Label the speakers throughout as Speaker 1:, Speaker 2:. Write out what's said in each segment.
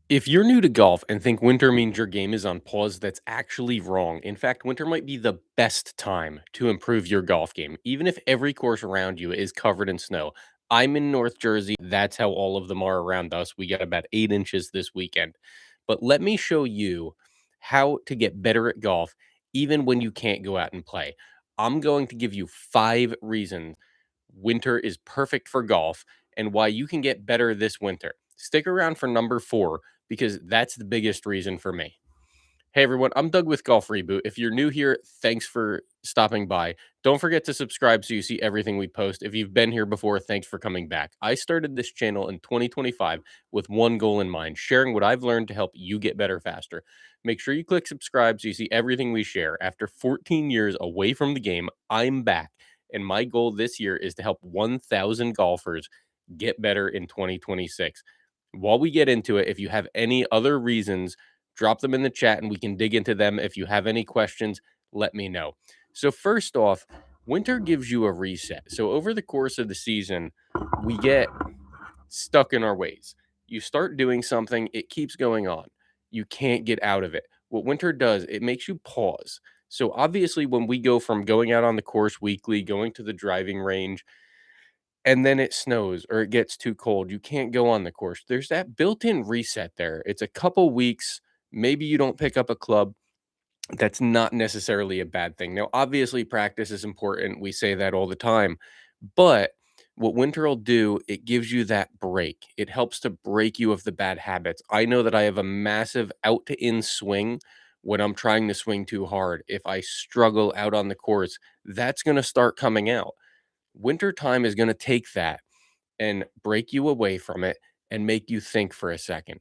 Speaker 1: If you're new to golf and think winter means your game is on pause, that's actually wrong. In fact, winter might be the best time to improve your golf game, even if every course around you is covered in snow. I'm in North Jersey. That's how all of them are around us. We got about 8 inches this weekend. But let me show you how to get better at golf, even when you can't go out and play. I'm going to give you 5 reasons winter is perfect for golf and why you can get better this winter. Stick around for number 4 because that's the biggest reason for me. Hey everyone, I'm Doug with Golf Reboot. If you're new here, thanks for stopping by. Don't forget to subscribe so you see everything we post. If you've been here before, thanks for coming back. I started this channel in 2025 with one goal in mind, sharing what I've learned to help you get better faster. Make sure you click subscribe so you see everything we share. After 14 years away from the game, I'm back. And my goal this year is to help 1,000 golfers get better in 2026. While we get into it, if you have any other reasons, drop them in the chat and we can dig into them. If you have any questions, let me know. So, first off, winter gives you a reset. So, over the course of the season, we get stuck in our ways. You start doing something, it keeps going on. You can't get out of it. What winter does, it makes you pause. So, obviously, when we go from going out on the course weekly, going to the driving range, and then it snows or it gets too cold, you can't go on the course. There's that built-in reset there. It's a couple weeks, maybe you don't pick up a club. That's not necessarily a bad thing. Now, obviously, practice is important. We say that all the time. But what winter will do, it gives you that break. It helps to break you of the bad habits. I know that I have a massive out to in swing when I'm trying to swing too hard. If I struggle out on the course, that's going to start coming out. Winter time is going to take that and break you away from it and make you think for a second.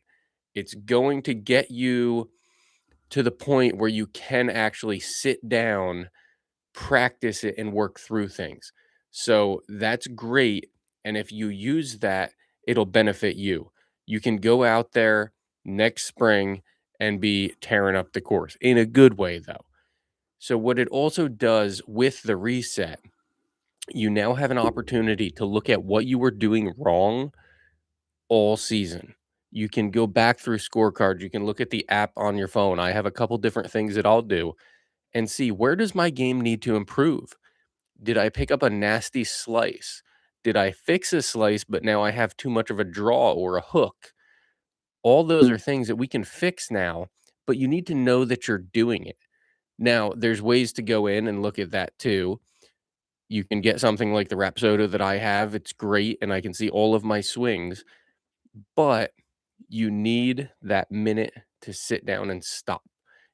Speaker 1: It's going to get you to the point where you can actually sit down, practice it, and work through things. So that's great. And if you use that, it'll benefit you. You can go out there next spring and be tearing up the course in a good way, though. So, what it also does with the reset, you now have an opportunity to look at what you were doing wrong all season. You can go back through scorecards. You can look at the app on your phone. I have a couple different things that I'll do and see where does my game need to improve? Did I pick up a nasty slice? Did I fix a slice, but now I have too much of a draw or a hook? All those are things that we can fix now, but you need to know that you're doing it. Now, there's ways to go in and look at that too. You can get something like the Rapsodo that I have. It's great, and I can see all of my swings, but you need that minute to sit down and stop.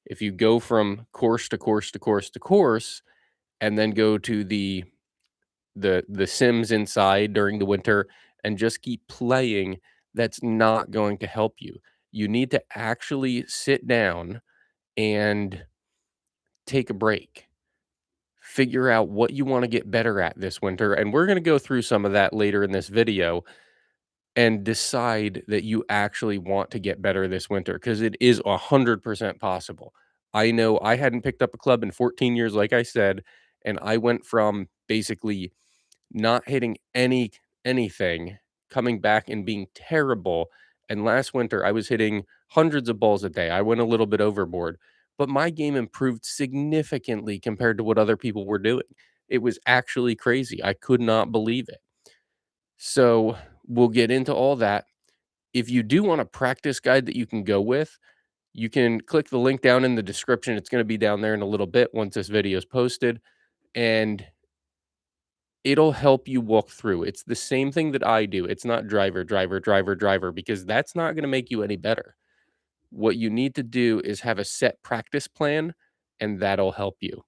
Speaker 1: If you go from course to course to course to course, and then go to the sims inside during the winter and just keep playing, that's not going to help you. You need to actually sit down and take a break. Figure out what you want to get better at this winter, and we're going to go through some of that later in this video and decide that you actually want to get better this winter because it is 100% possible. I know I hadn't picked up a club in 14 years, like I said, and I went from basically not hitting anything, coming back and being terrible. And last winter, I was hitting hundreds of balls a day. I went a little bit overboard, but my game improved significantly compared to what other people were doing. It was actually crazy. I could not believe it. So we'll get into all that. If you do want a practice guide that you can go with, you can click the link down in the description. It's going to be down there in a little bit once this video is posted. And it'll help you walk through. It's the same thing that I do. It's not driver, driver, driver, driver, because that's not going to make you any better. What you need to do is have a set practice plan, and that'll help you.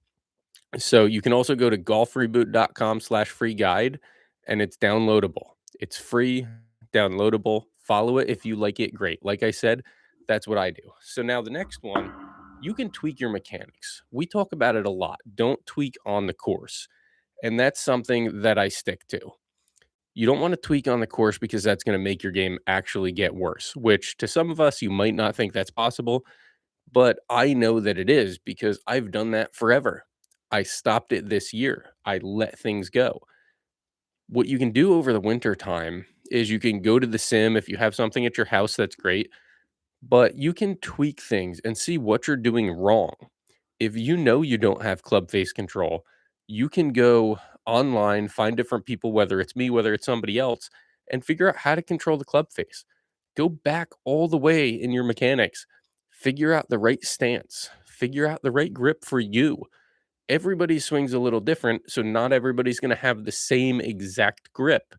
Speaker 1: So you can also go to golfreboot.com/free guide, and it's downloadable. It's free, downloadable. Follow it if you like it. Great. Like I said, that's what I do. So now the next one, you can tweak your mechanics. We talk about it a lot. Don't tweak on the course. And that's something that I stick to. You don't want to tweak on the course because that's going to make your game actually get worse, which to some of us, you might not think that's possible, but I know that it is because I've done that forever. I stopped it this year. I let things go. What you can do over the winter time is you can go to the sim if you have something at your house that's great, but you can tweak things and see what you're doing wrong. If you know you don't have club face control, you can go online, find different people, whether it's me, whether it's somebody else, and figure out how to control the club face. Go back all the way in your mechanics, figure out the right stance, figure out the right grip for you. Everybody swings a little different, so not everybody's going to have the same exact grip.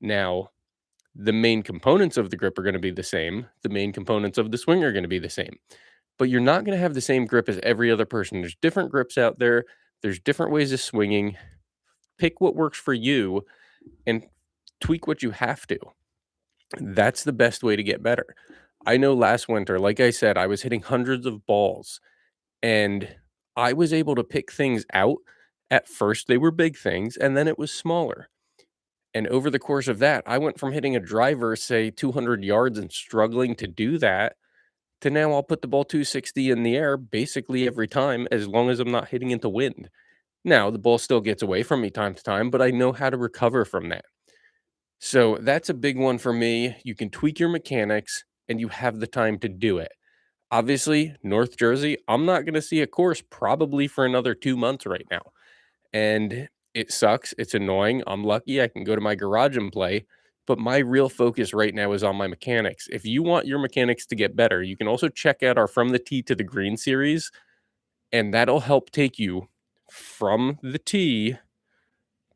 Speaker 1: Now, the main components of the grip are going to be the same. The main components of the swing are going to be the same, but you're not going to have the same grip as every other person. There's different grips out there. There's different ways of swinging. Pick what works for you and tweak what you have to. That's the best way to get better. I know last winter, like I said, I was hitting hundreds of balls and I was able to pick things out. At first, they were big things, and then it was smaller. And over the course of that, I went from hitting a driver, say 200 yards and struggling to do that, to now I'll put the ball 260 in the air basically every time as long as I'm not hitting into wind. Now, the ball still gets away from me time to time, but I know how to recover from that. So that's a big one for me. You can tweak your mechanics and you have the time to do it. Obviously, North Jersey, I'm not going to see a course probably for another 2 months right now. And it sucks. It's annoying. I'm lucky I can go to my garage and play. But my real focus right now is on my mechanics. If you want your mechanics to get better, you can also check out our From the Tee to the Green series, and that'll help take you from the tee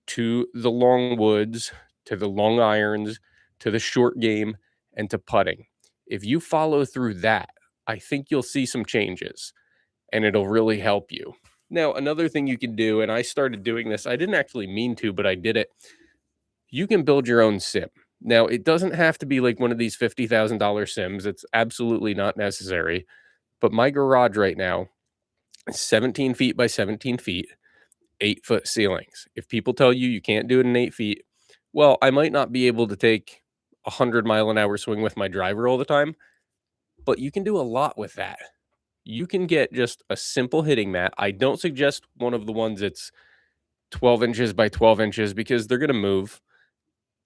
Speaker 1: to the long woods, to the long irons, to the short game, and to putting. If you follow through that, I think you'll see some changes and it'll really help you. Now, another thing you can do, and I started doing this, I didn't actually mean to, but I did it. You can build your own sim. Now, it doesn't have to be like one of these $50,000 sims. It's absolutely not necessary. But my garage right now is 17 feet by 17 feet, 8-foot ceilings. If people tell you you can't do it in 8 feet, well, I might not be able to take a 100-mile-an-hour swing with my driver all the time, but you can do a lot with that. You can get just a simple hitting mat. I don't suggest one of the ones that's 12 inches by 12 inches because they're going to move.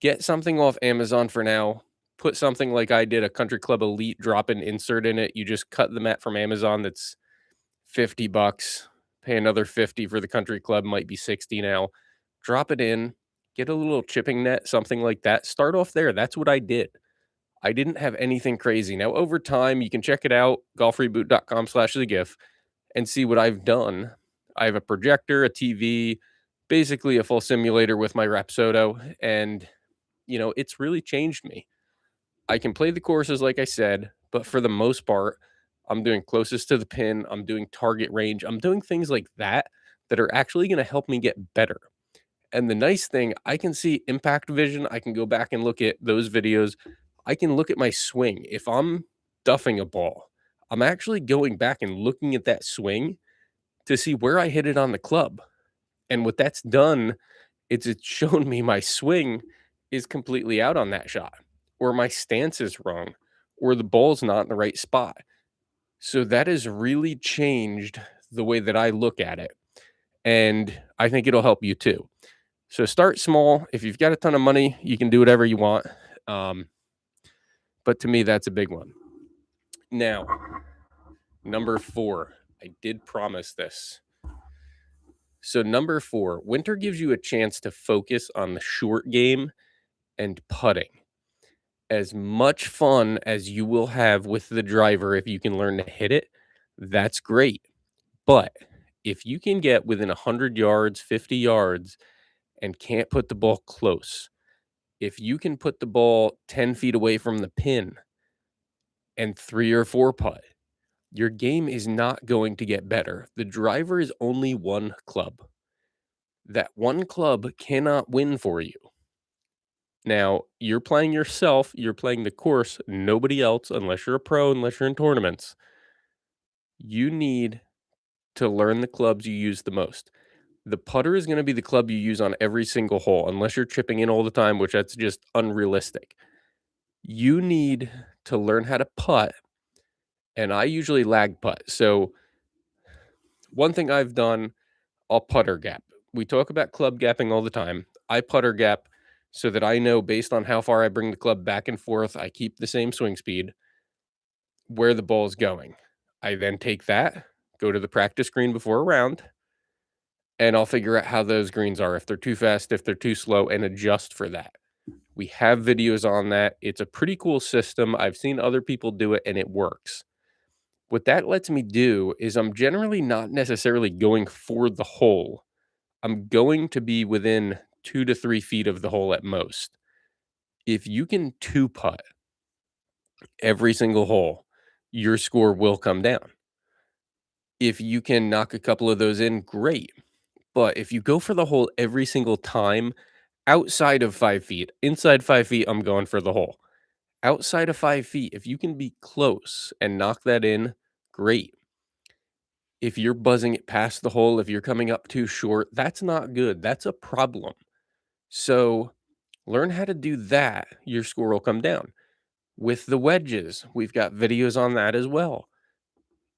Speaker 1: Get something off Amazon for now. Put something like I did, a Country Club Elite drop-in insert in it. You just cut the mat from Amazon. That's 50 bucks. Pay another 50 for the Country Club, might be 60 now. Drop it in. Get a little chipping net, something like that. Start off there. That's what I did. I didn't have anything crazy. Now, over time, you can check it out, golfreboot.com/thegif, and see what I've done. I have a projector, a TV, basically a full simulator with my Rapsodo, and, it's really changed me. I can play the courses, like I said, but for the most part, I'm doing closest to the pin, I'm doing target range, I'm doing things like that that are actually gonna help me get better. And the nice thing, I can see impact vision. I can go back and look at those videos. I can look at my swing. If I'm duffing a ball, I'm actually going back and looking at that swing to see where I hit it on the club. And what that's done is it's shown me my swing is completely out on that shot, or my stance is wrong, or the ball's not in the right spot. So that has really changed the way that I look at it. And I think it'll help you too. So start small. If you've got a ton of money, you can do whatever you want. Um, but to me, that's a big one. Now, number 4, I did promise this. So number 4, winter gives you a chance to focus on the short game and putting. As much fun as you will have with the driver if you can learn to hit it, that's great. But if you can get within 100 yards, 50 yards, and can't put the ball close, if you can put the ball 10 feet away from the pin and 3 or 4 putt, your game is not going to get better. The driver is only one club. That one club cannot win for you. Now, you're playing yourself, you're playing the course, nobody else, unless you're a pro, unless you're in tournaments. You need to learn the clubs you use the most. The putter is going to be the club you use on every single hole, unless you're chipping in all the time, which that's just unrealistic. You need to learn how to putt, and I usually lag putt. So, one thing I've done, I'll putter gap. We talk about club gapping all the time. I putter gap so that I know based on how far I bring the club back and forth, I keep the same swing speed. where the ball's going. I then take that, go to the practice green before a round, and I'll figure out how those greens are, if they're too fast, if they're too slow, and adjust for that. We have videos on that. It's a pretty cool system. I've seen other people do it and it works. What that lets me do is I'm generally not necessarily going for the hole. I'm going to be within 2 to 3 feet of the hole at most. If you can two putt every single hole, your score will come down. If you can knock a couple of those in, great. But if you go for the hole every single time, outside of 5 feet, inside 5 feet, I'm going for the hole. Outside of 5 feet, if you can be close and knock that in, great. If you're buzzing it past the hole, if you're coming up too short, that's not good. That's a problem. So learn how to do that. Your score will come down. With the wedges, we've got videos on that as well.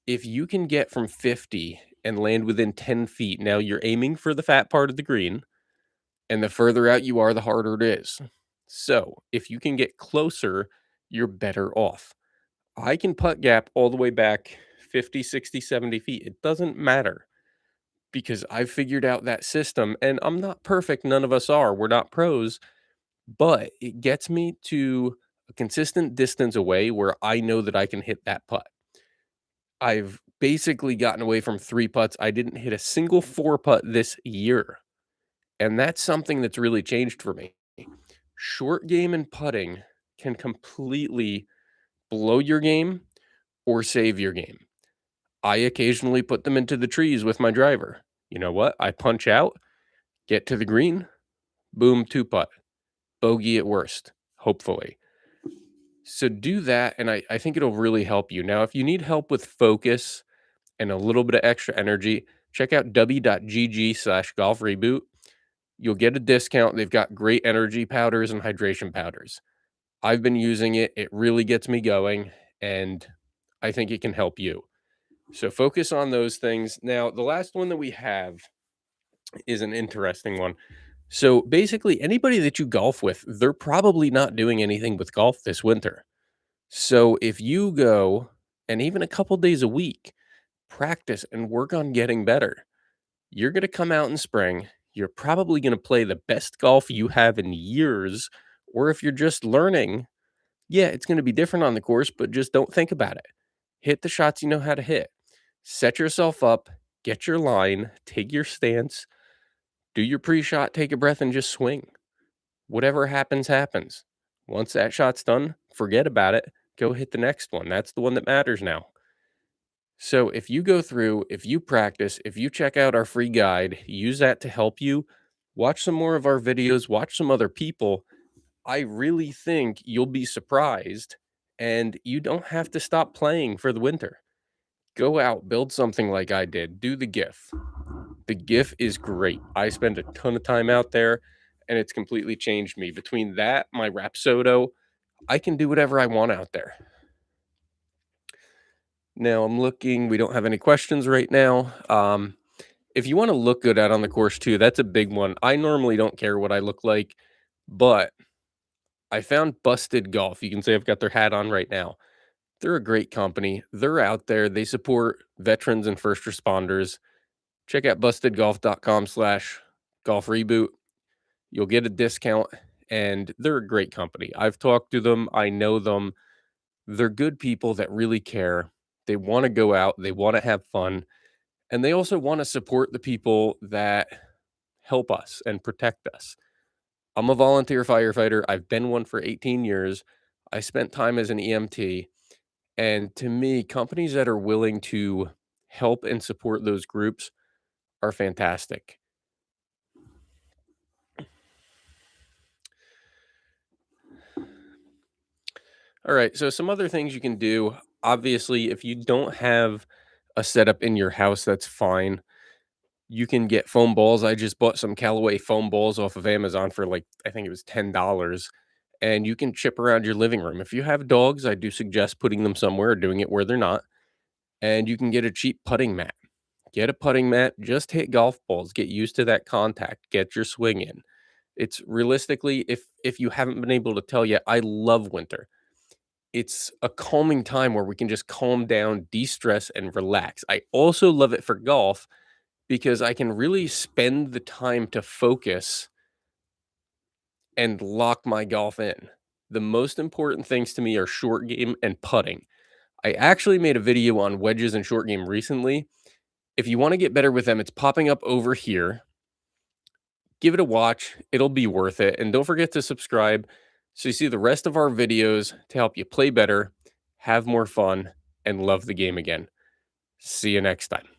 Speaker 1: If you can get from 50 and land within 10 feet, now you're aiming for the fat part of the green, and the further out you are, the harder it is. So if you can get closer, you're better off. I can putt gap all the way back 50, 60, 70 feet. It doesn't matter because I've figured out that system and I'm not perfect. None of us are. We're not pros, but it gets me to a consistent distance away where I know that I can hit that putt. I've basically gotten away from 3 putts. I didn't hit a single 4 putt this year. And that's something that's really changed for me. Short game and putting can completely blow your game or save your game. I occasionally put them into the trees with my driver. You know what? I punch out, get to the green, boom, 2 putt, bogey at worst, hopefully. So do that, and I think it'll really help you. Now, if you need help with focus and a little bit of extra energy, check out w.gg/golf reboot. You'll get a discount. They've got great energy powders and hydration powders. I've been using it. It really gets me going, and I think it can help you. So focus on those things. Now, the last one that we have is an interesting one. So basically, anybody that you golf with, they're probably not doing anything with golf this winter. So if you go and even a couple days a week, practice and work on getting better, you're going to come out in spring. You're probably going to play the best golf you have in years. Or if you're just learning, yeah, it's going to be different on the course, but just don't think about it. Hit the shots you know how to hit. Set yourself up, get your line, take your stance, do your pre-shot, take a breath, and just swing. Whatever happens, happens. Once that shot's done, forget about it. Go hit the next one. That's the one that matters now. So if you go through, if you practice, if you check out our free guide, use that to help you, watch some more of our videos, watch some other people, I really think you'll be surprised and you don't have to stop playing for the winter. Go out, build something like I did, do the GIF. The GIF is great. I spend a ton of time out there and it's completely changed me. Between that, my Rapsodo, I can do whatever I want out there. Now I'm looking, we don't have any questions right now. If you want to look good out on the course too, that's a big one. I normally don't care what I look like, but I found Busted Golf. You can say I've got their hat on right now. They're a great company. They're out there. They support veterans and first responders. Check out bustedgolf.com/golf reboot. You'll get a discount and they're a great company. I've talked to them. I know them. They're good people that really care. They want to go out. They want to have fun. And they also want to support the people that help us and protect us. I'm a volunteer firefighter. I've been one for 18 years. I spent time as an EMT. And to me, companies that are willing to help and support those groups are fantastic. All right. So, some other things you can do. Obviously, if you don't have a setup in your house, that's fine. You can get foam balls. I just bought some Callaway foam balls off of Amazon for like, I think it was $10. And you can chip around your living room. If you have dogs, I do suggest putting them somewhere or doing it where they're not. And you can get a cheap putting mat. Get a putting mat, just hit golf balls, get used to that contact, get your swing in. It's realistically, if you haven't been able to tell yet, I love winter. It's a calming time where we can just calm down, de-stress, and relax. I also love it for golf because I can really spend the time to focus and lock my golf in. The most important things to me are short game and putting. I actually made a video on wedges and short game recently. If you want to get better with them, it's popping up over here. Give it a watch. It'll be worth it. And don't forget to subscribe so you see the rest of our videos to help you play better, have more fun, and love the game again. See you next time.